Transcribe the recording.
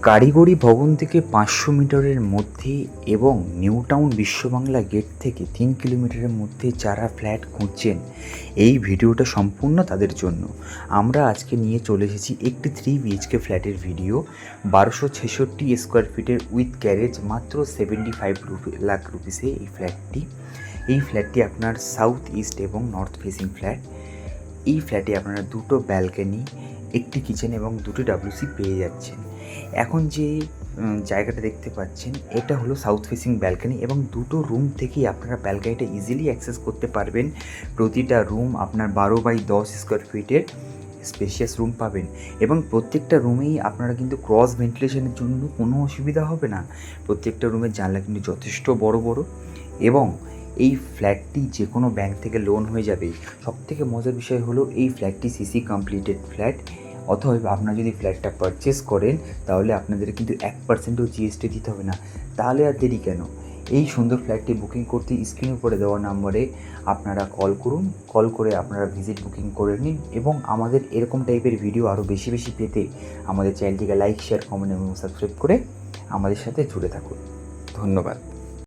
কারিগরি ভবন থেকে 500 মিটারের মধ্যে এবং নিউ টাউন বিশ্ববাংলা গেট থেকে 3 কিলোমিটারের মধ্যে যারা ফ্ল্যাট খুঁজছেন, এই ভিডিওটা সম্পূর্ণ তাদের জন্য। আমরা আজকে নিয়ে চলে এসেছি একটি 3 বিএইচকে ফ্ল্যাটের ভিডিও। 1266 স্কোয়ার ফিটের উইথ গ্যারেজ, মাত্র 75 লাখ রুপিসে এই ফ্ল্যাটটি আপনার সাউথ ইস্ট এবং নর্থ ফেসিং ফ্ল্যাট। এই ফ্ল্যাটে আপনারা দুটো ব্যালকনি, একটি কিচেন এবং দুটি WC পেয়ে যাচ্ছেন। এখন যে জায়গাটা দেখতে পাচ্ছেন, এটা হলো সাউথ ফেসিং ব্যালকনি এবং দুটো রুম থেকেই আপনারা ব্যালকনিটা ইজিলি অ্যাক্সেস করতে পারবেন। প্রতিটা রুম আপনার 12x10 স্কোয়ার ফিটের স্পেশিয়াস রুম পাবেন এবং প্রত্যেকটা রুমেই আপনারা কিন্তু ক্রস ভেন্টিলেশনের জন্য কোনো অসুবিধা হবে না। প্রত্যেকটা রুমের জানলা কিন্তু যথেষ্ট বড় বড় এবং এই ফ্ল্যাটটি যে কোনো ব্যাংক থেকে লোন হয়ে যাবে। সবথেকে মজার বিষয় হলো এই ফ্ল্যাটটি সিসি কমপ্লিটেড ফ্ল্যাট। অতএব আপনারা যদি ফ্ল্যাটটা পারচেস করেন তাহলে আপনাদের কিন্তু 1%ও জিএসটি দিতে হবে না। তাহলে আর দেরি কেন? এই সুন্দর ফ্ল্যাটটি বুকিং করতে স্ক্রিনে উপরে দেওয়া নম্বরে আপনারা কল করুন। কল করে আপনারা ভিজিট বুকিং করে নিন এবং আমাদের এরকম টাইপের ভিডিও আরও বেশি বেশি পেতে আমাদের চ্যানেলটিকে লাইক, শেয়ার, কমেন্ট এবং সাবস্ক্রাইব করে আমাদের সাথে জুড়ে থাকুন। ধন্যবাদ।